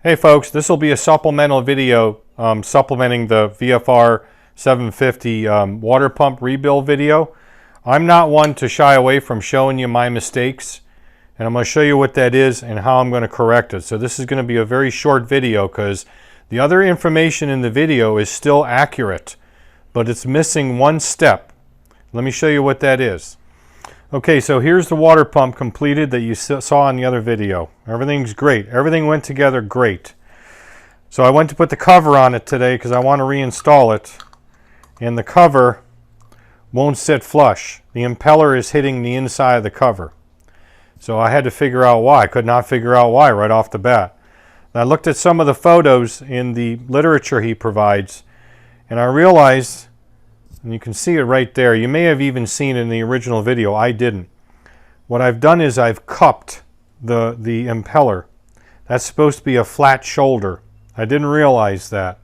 Hey folks, this will be a supplemental video supplementing the VFR750 water pump rebuild video. I'm not one to shy away from showing you my mistakes, and I'm going to show you what that is and how I'm going to correct it. So this is going to be a very short video because the other information in the video is still accurate, but it's missing one step. Let me show you what that is. Okay, so here's the water pump completed that you saw in the other video. Everything's great. Everything went together great. So I went to put the cover on it today because I want to reinstall it, and the cover won't sit flush. The impeller is hitting the inside of the cover. So I had to figure out why. I could not figure out why right off the bat. And I looked at some of the photos in the literature he provides, and I realized, and you can see it right there. You may have even seen it in the original video. I didn't. What I've done is I've cupped the impeller. That's supposed to be a flat shoulder. I didn't realize that.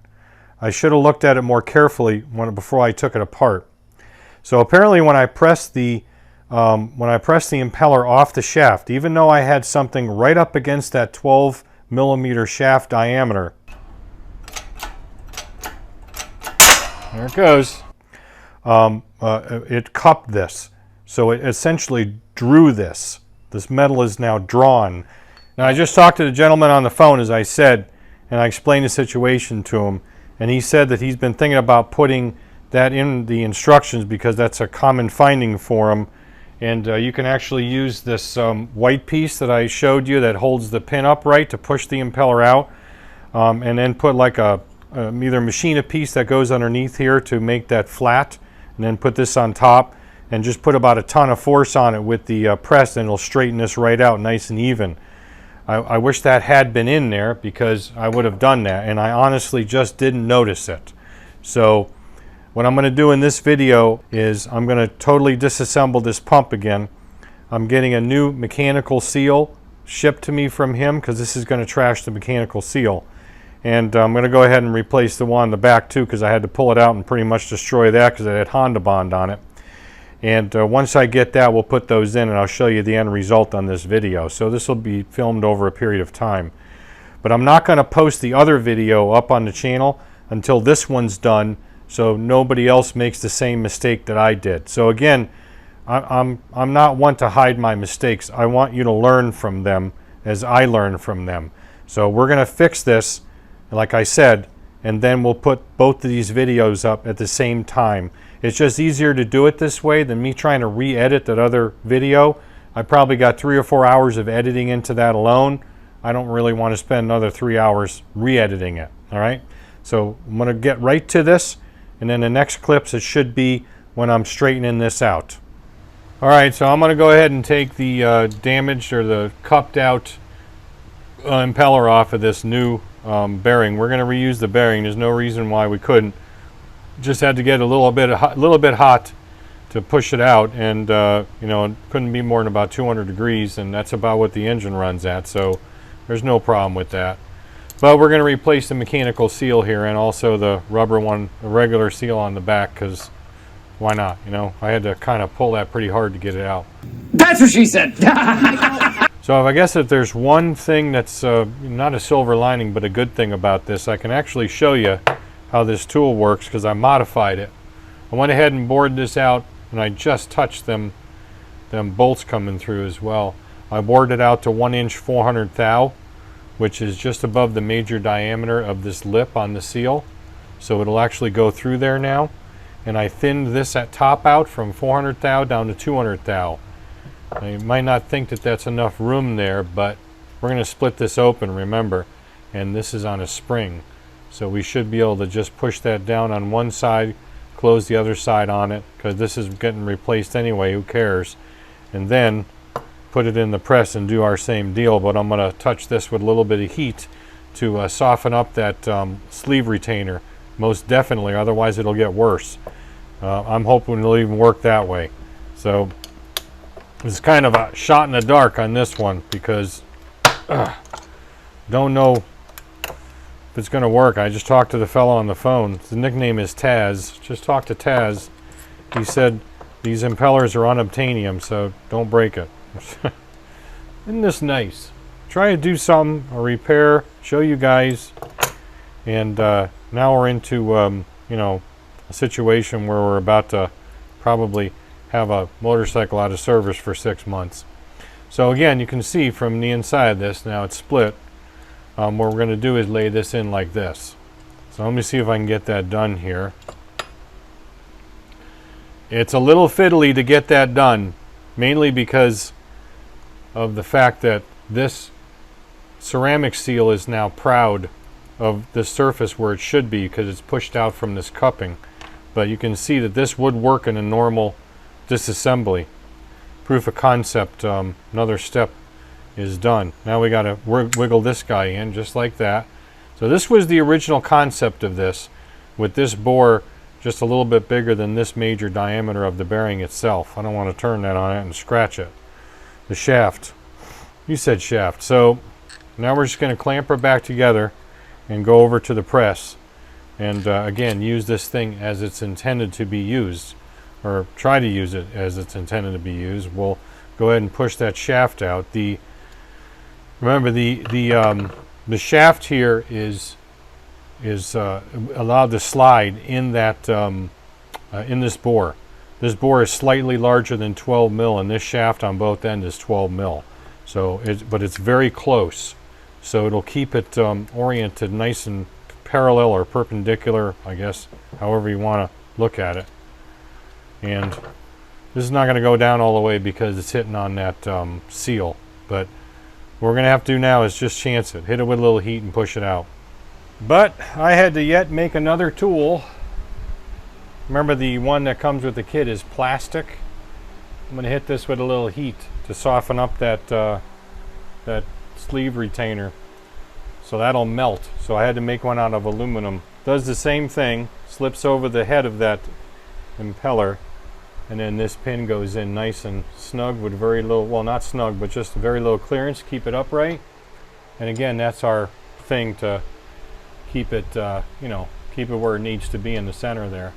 I should have looked at it more carefully before I took it apart. So apparently when I pressed the impeller off the shaft, even though I had something right up against that 12 millimeter shaft diameter, there it goes. It cupped this, so it essentially drew this. This metal is now drawn. Now I just talked to the gentleman on the phone, as I said, and I explained the situation to him, and he said that he's been thinking about putting that in the instructions because that's a common finding for him. And you can actually use this white piece that I showed you that holds the pin upright to push the impeller out, and then put like either machine a piece that goes underneath here to make that flat, and then put this on top and just put about a ton of force on it with the press, and it'll straighten this right out nice and even. I wish that had been in there because I would have done that, and I honestly just didn't notice it. So what I'm going to do in this video is I'm going to totally disassemble this pump again. I'm getting a new mechanical seal shipped to me from him because this is going to trash the mechanical seal. And I'm going to go ahead and replace the one on the back too because I had to pull it out and pretty much destroy that because it had Honda bond on it. And once I get that, we'll put those in and I'll show you the end result on this video. So this will be filmed over a period of time. But I'm not going to post the other video up on the channel until this one's done so nobody else makes the same mistake that I did. So again, I'm not one to hide my mistakes. I want you to learn from them as I learn from them. So we're going to fix this, like I said, and then we'll put both of these videos up at the same time. It's just easier to do it this way than me trying to re-edit that other video. I probably got 3 or 4 hours of editing into that alone. I don't really want to spend another 3 hours re-editing it, all right? So I'm going to get right to this, and then the next clips, it should be when I'm straightening this out. All right, so I'm going to go ahead and take the damaged or the cupped out impeller off of this new bearing. We're going to reuse the bearing. There's no reason why we couldn't. Just had to get a little bit hot to push it out, and you know, it couldn't be more than about 200 degrees, and that's about what the engine runs at, so there's no problem with that. But we're going to replace the mechanical seal here and also the rubber one, the regular seal on the back, because why not? You know, I had to kind of pull that pretty hard to get it out. That's what she said. So I guess if there's one thing that's not a silver lining but a good thing about this, I can actually show you how this tool works because I modified it. I went ahead and bored this out, and I just touched them bolts coming through as well. I bored it out to 1" 400 thou, which is just above the major diameter of this lip on the seal, so it'll actually go through there now. And I thinned this at top out from 400 thou down to 200 thou. Now, you might not think that that's enough room there, but we're going to split this open, remember, and this is on a spring. So we should be able to just push that down on one side, close the other side on it, because this is getting replaced anyway, who cares? And then put it in the press and do our same deal, but I'm going to touch this with a little bit of heat to soften up that sleeve retainer, most definitely, otherwise it'll get worse. I'm hoping it'll even work that way. So it's kind of a shot in the dark on this one because don't know if it's going to work. I just talked to the fellow on the phone. His nickname is Taz. Just talked to Taz. He said these impellers are unobtainium, so don't break it. Isn't this nice? try to do something, a repair, show you guys. And now we're into, you know, a situation where we're about to probably have a motorcycle out of service for 6 months. So again, you can see from the inside of this, now it's split. What we're going to do is lay this in like this. So let me see if I can get that done here. It's a little fiddly to get that done, mainly because of the fact that this ceramic seal is now proud of the surface where it should be because it's pushed out from this cupping. But you can see that this would work in a normal disassembly. Proof of concept, another step is done. Now we got to wiggle this guy in just like that. So this was the original concept of this, with this bore just a little bit bigger than this major diameter of the bearing itself. I don't want to turn that on it and scratch it. The shaft. You said shaft. So now we're just going to clamp her back together and go over to the press. And again, use this thing as it's intended to be used, or try to use it as it's intended to be used. We'll go ahead and push that shaft out. Remember the shaft here is allowed to slide in that in this bore. This bore is slightly larger than 12 mil, and this shaft on both ends is 12 mil. So but it's very close, so it'll keep it oriented nice and parallel or perpendicular, I guess, however you want to look at it. And this is not going to go down all the way because it's hitting on that seal, but what we're going to have to do now is just chance it. Hit it with a little heat and push it out. But I had to yet make another tool. Remember, the one that comes with the kit is plastic. I'm going to hit this with a little heat to soften up that sleeve retainer, so that'll melt. So I had to make one out of aluminum. Does the same thing, slips over the head of that impeller, and then this pin goes in nice and snug with very little, well, not snug, but just very little clearance, keep it upright. And again, that's our thing to keep it, you know, keep it where it needs to be in the center there.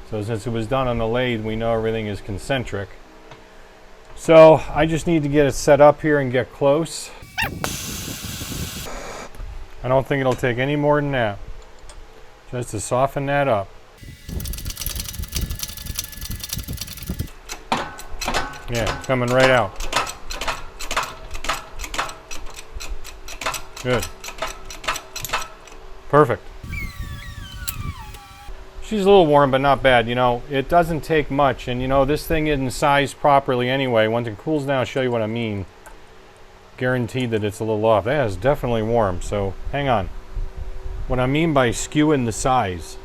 So since it was done on the lathe, we know everything is concentric. So I just need to get it set up here and get close. I don't think it'll take any more than that, just to soften that up. Yeah, it's coming right out. Good. Perfect. She's a little warm, but not bad. You know, it doesn't take much, and you know, this thing isn't sized properly anyway. Once it cools down, I'll show you what I mean. Guaranteed that it's a little off. That is definitely warm, so hang on. What I mean by skewing the size,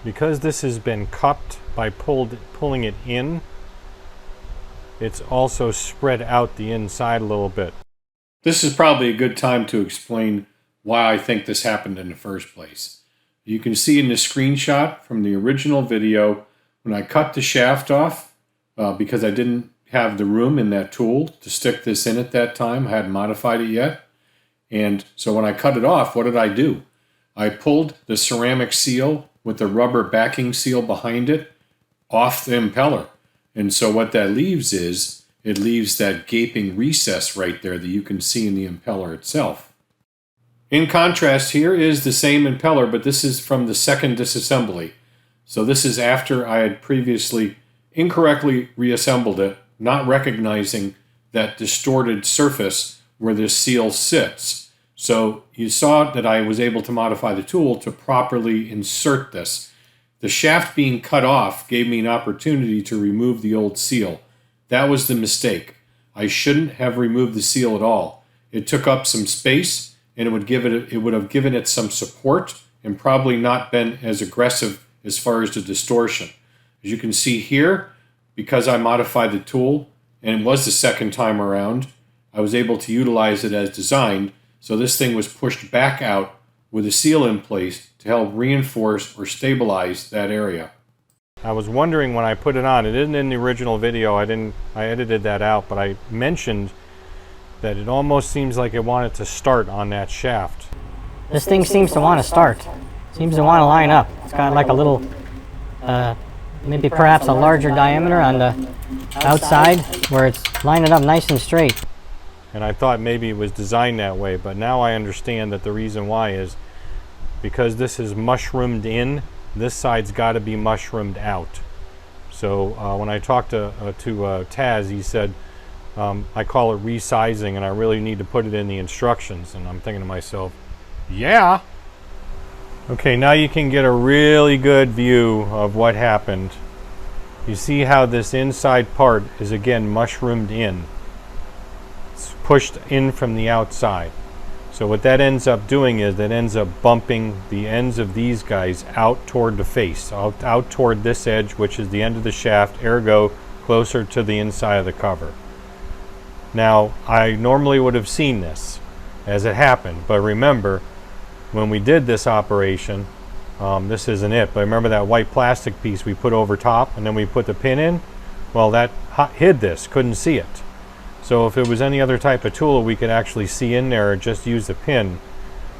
because this has been cupped by pulling it in, it's also spread out the inside a little bit. This is probably a good time to explain why I think this happened in the first place. You can see in the screenshot from the original video, when I cut the shaft off, because I didn't have the room in that tool to stick this in at that time, I hadn't modified it yet. And so when I cut it off, what did I do? I pulled the ceramic seal with the rubber backing seal behind it off the impeller. And so what that leaves is, it leaves that gaping recess right there that you can see in the impeller itself. In contrast, here is the same impeller, but this is from the second disassembly. So this is after I had previously incorrectly reassembled it, not recognizing that distorted surface where this seal sits. So you saw that I was able to modify the tool to properly insert this. The shaft being cut off gave me an opportunity to remove the old seal. That was the mistake. I shouldn't have removed the seal at all. It took up some space, and it would have given it some support and probably not been as aggressive as far as the distortion. As you can see here, because I modified the tool, and it was the second time around, I was able to utilize it as designed, so this thing was pushed back out with a seal in place to help reinforce or stabilize that area. I was wondering when I put it on, it isn't in the original video, I edited that out, but I mentioned that it almost seems like it wanted to start on that shaft. This thing seems to want to start. Seems to want to line up. It's got like a little, maybe perhaps a larger diameter on the outside where it's lining up nice and straight. And I thought maybe it was designed that way, but now I understand that the reason why is because this is mushroomed in, this side's got to be mushroomed out. So when I talked to Taz, he said, I call it resizing, and I really need to put it in the instructions. And I'm thinking to myself, yeah. Okay, now you can get a really good view of what happened. You see how this inside part is again mushroomed in. It's pushed in from the outside. So what that ends up doing is that ends up bumping the ends of these guys out toward the face, out toward this edge, which is the end of the shaft, ergo closer to the inside of the cover. Now, I normally would have seen this as it happened, but remember, when we did this operation, this isn't it, but remember that white plastic piece we put over top and then we put the pin in? Well, that hid this, couldn't see it. So if it was any other type of tool we could actually see in there or just use the pin,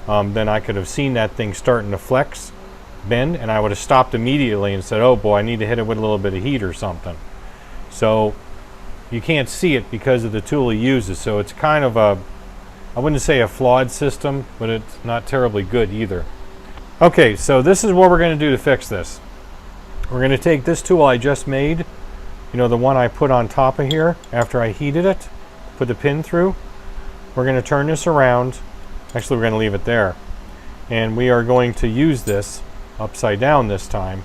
then I could have seen that thing starting to flex, bend, and I would have stopped immediately and said, oh boy, I need to hit it with a little bit of heat or something. So you can't see it because of the tool he uses, so it's kind of a, I wouldn't say a flawed system, but it's not terribly good either. Okay, so this is what we're going to do to fix this. We're going to take this tool I just made, you know, the one I put on top of here after I heated it, put the pin through. We're going to turn this around. Actually, we're going to leave it there. And we are going to use this upside down this time.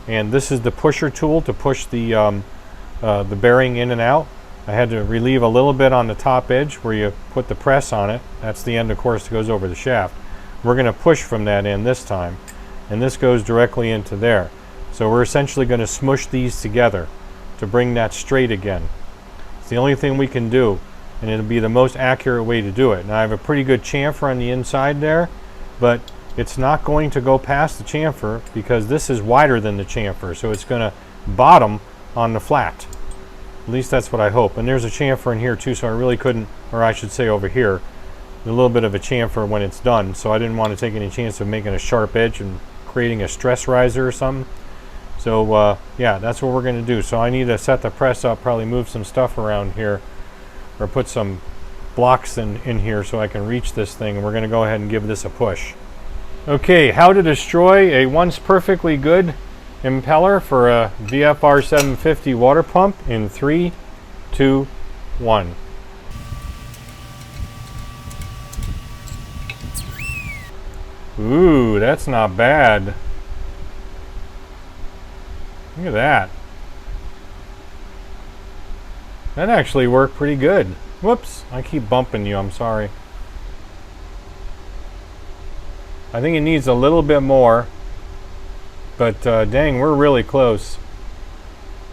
And this is the pusher tool to push the bearing in and out. I had to relieve a little bit on the top edge where you put the press on it. That's the end, of course, that goes over the shaft. We're going to push from that end this time, and this goes directly into there. So we're essentially going to smush these together to bring that straight again. It's the only thing we can do, and it'll be the most accurate way to do it. Now I have a pretty good chamfer on the inside there, but it's not going to go past the chamfer because this is wider than the chamfer, so it's going to bottom on the flat. At least that's what I hope. And there's a chamfer in here too, so I really couldn't, or I should say over here, a little bit of a chamfer when it's done, so I didn't want to take any chance of making a sharp edge and creating a stress riser or something. So yeah, that's what we're going to do. So I need to set the press up, probably move some stuff around here, or put some blocks in here so I can reach this thing, and we're going to go ahead and give this a push. Okay, how to destroy a once perfectly good impeller for a VFR750 water pump in 3, 2, 1. Ooh, that's not bad. Look at that. That actually worked pretty good. Whoops, I keep bumping you, I'm sorry. I think it needs a little bit more, but dang, we're really close.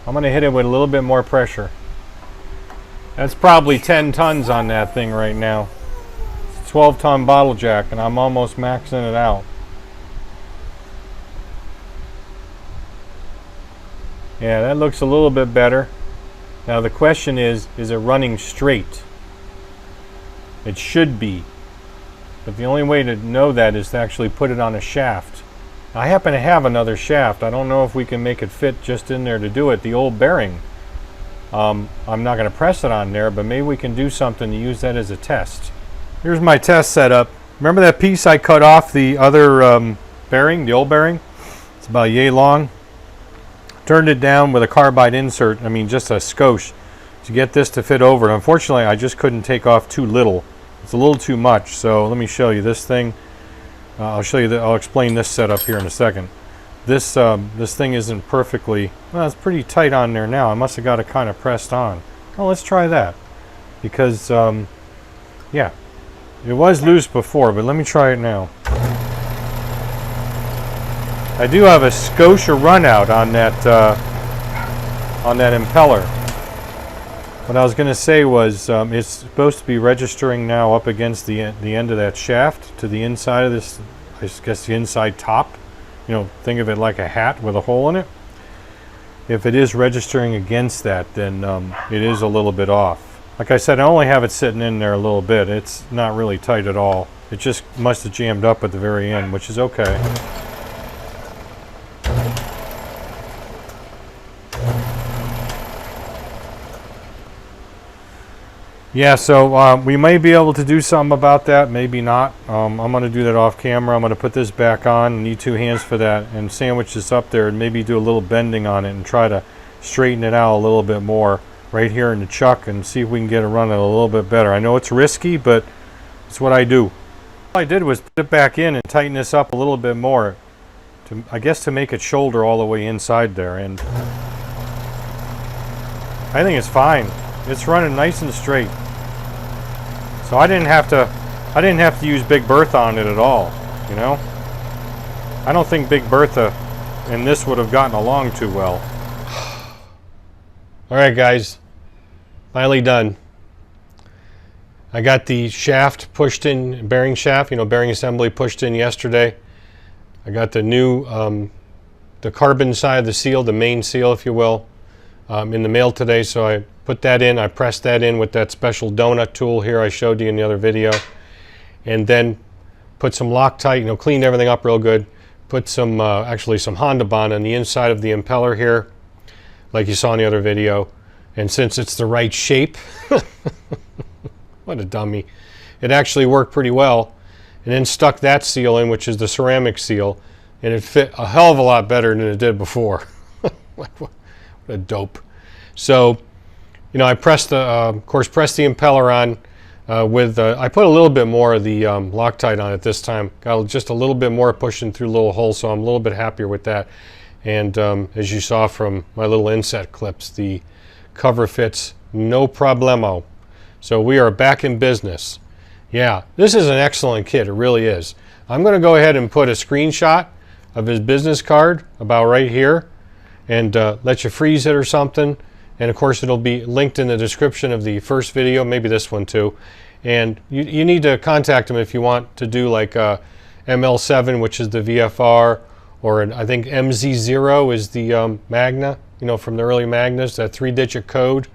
I'm going to hit it with a little bit more pressure. That's probably 10 tons on that thing right now. 12-ton bottle jack, and I'm almost maxing it out. Yeah, that looks a little bit better. Now the question is it running straight? It should be. But the only way to know that is to actually put it on a shaft. I happen to have another shaft. I don't know if we can make it fit just in there to do it. The old bearing. I'm not going to press it on there, but maybe we can do something to use that as a test. Here's my test setup. Remember that piece I cut off the other bearing, the old bearing? It's about yay long. Turned it down with a carbide insert, I mean just a skosh, to get this to fit over it. Unfortunately, I just couldn't take off too little. It's a little too much, so let me show you this thing. I'll explain this setup here in a second. This thing isn't perfectly, well, it's pretty tight on there now. I must have got it kind of pressed on. Oh, let's try that. Because, yeah, it was loose before, but let me try it now. I do have a Scotia runout on that impeller. What I was going to say was it's supposed to be registering now up against the end of that shaft to the inside of this, I guess the inside top. You know, think of it like a hat with a hole in it. If it is registering against that, then it is a little bit off. Like I said, I only have it sitting in there a little bit. It's not really tight at all. It just must have jammed up at the very end, which is okay. Yeah, so we may be able to do something about that, maybe not. I'm going to do that off camera. I'm going to put this back on. I need two hands for that, and sandwich this up there and maybe do a little bending on it and try to straighten it out a little bit more right here in the chuck and see if we can get it running a little bit better. I know it's risky, but it's what I do. All I did was put it back in and tighten this up a little bit more, I guess to make it shoulder all the way inside there, and I think it's fine. It's running nice and straight. So I didn't have to use Big Bertha on it at all, you know? I don't think Big Bertha and this would have gotten along too well. All right, guys, finally done. I got the shaft pushed in, bearing shaft, you know, bearing assembly pushed in yesterday. I got the new, the carbon side of the seal, the main seal, if you will, in the mail today. So I put that in, I pressed that in with that special donut tool here I showed you in the other video. And then put some Loctite, you know, cleaned everything up real good. Put some, actually some Honda Bond on the inside of the impeller here, like you saw in the other video. And since it's the right shape, what a dummy, it actually worked pretty well. And then stuck that seal in, which is the ceramic seal, and it fit a hell of a lot better than it did before. What a dope. So, you know, I pressed the, of course, pressed the impeller on with, I put a little bit more of the Loctite on it this time. Got just a little bit more pushing through little holes, so I'm a little bit happier with that. And as you saw from my little inset clips, the cover fits no problemo. So we are back in business. Yeah, this is an excellent kit, it really is. I'm going to go ahead and put a screenshot of his business card about right here and let you freeze it or something. And of course it'll be linked in the description of the first video, maybe this one too. And you need to contact him if you want to do like a ML7, which is the VFR, or I think MZ0 is the Magna, you know, from the early Magnas, that 3-digit code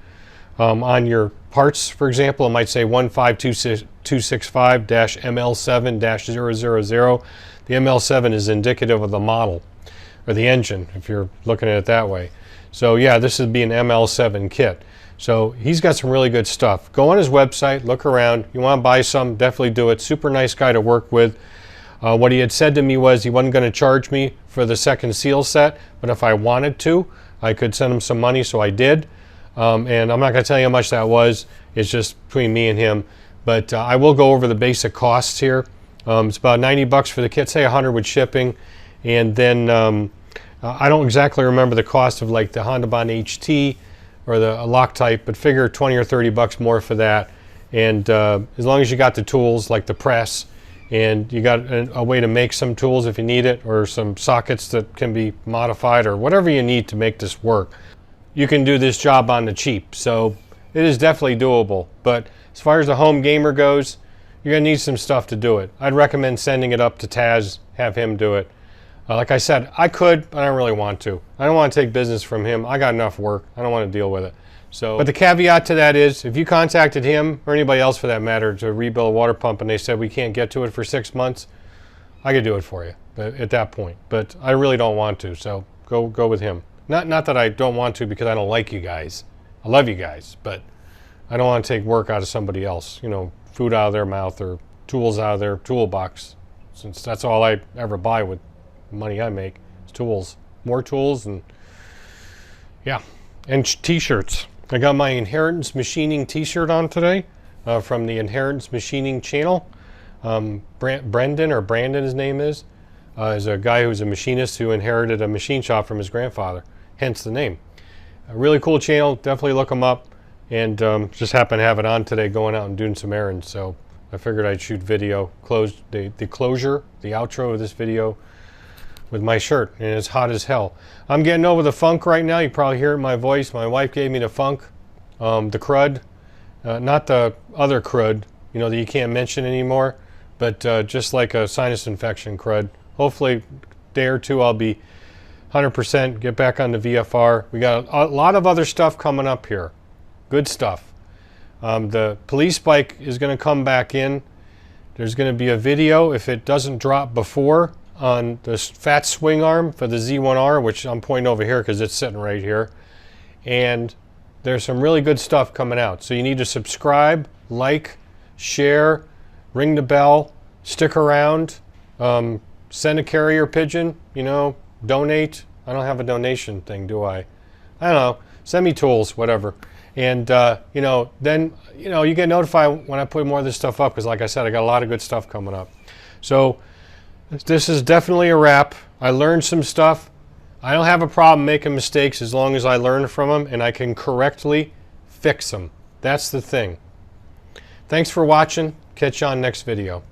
on your parts, for example. It might say 15265-ML7-000. The ML7 is indicative of the model, or the engine, if you're looking at it that way. So yeah, this would be an ML7 kit. So he's got some really good stuff. Go on his website, look around. You want to buy some, definitely do it. Super nice guy to work with. What he had said to me was he wasn't going to charge me for the second seal set, but if I wanted to, I could send him some money, so I did. And I'm not going to tell you how much that was. It's just between me and him. But I will go over the basic costs here. It's about 90 bucks for the kit, say 100 with shipping. And then I don't exactly remember the cost of like the Honda Bond HT or the Loctite, but figure 20 or 30 bucks more for that. And as long as you got the tools like the press, and you got a way to make some tools if you need it, or some sockets that can be modified, or whatever you need to make this work, you can do this job on the cheap. So it is definitely doable. But as far as the home gamer goes, you're going to need some stuff to do it. I'd recommend sending it up to Taz, have him do it. Like I said, I could, but I don't really want to. I don't want to take business from him. I got enough work. I don't want to deal with it. So, but the caveat to that is, if you contacted him, or anybody else for that matter, to rebuild a water pump and they said we can't get to it for 6 months, I could do it for you at that point. But I really don't want to, so go with him. Not that I don't want to because I don't like you guys. I love you guys, but I don't want to take work out of somebody else. You know, food out of their mouth or tools out of their toolbox, since that's all I ever buy with money I make is tools. More tools, and yeah, and t-shirts. I got my Inheritance Machining t-shirt on today from the Inheritance Machining channel. Brandon his name is a guy who's a machinist who inherited a machine shop from his grandfather, hence the name. A really cool channel, definitely look them up. And just happened to have it on today going out and doing some errands, so I figured I'd shoot video, the outro of this video with my shirt, and it's hot as hell. I'm getting over the funk right now. You probably hear it in my voice. My wife gave me the funk, the crud, not the other crud, you know, that you can't mention anymore, but just like a sinus infection crud. Hopefully a day or two I'll be 100%, get back on the VFR. We got a lot of other stuff coming up here. Good stuff. The police bike is going to come back in. There's going to be a video, if it doesn't drop before, on the fat swing arm for the Z1R, which I'm pointing over here because it's sitting right here. And there's some really good stuff coming out. So you need to subscribe, like, share, ring the bell, stick around, send a carrier pigeon, you know, donate. I don't have a donation thing, do I? I don't know. Send me tools, whatever. And, you know, then, you know, you get notified when I put more of this stuff up because, like I said, I got a lot of good stuff coming up. So this is definitely a wrap. I learned some stuff. I don't have a problem making mistakes as long as I learn from them and I can correctly fix them. That's the thing. Thanks for watching. Catch you on next video.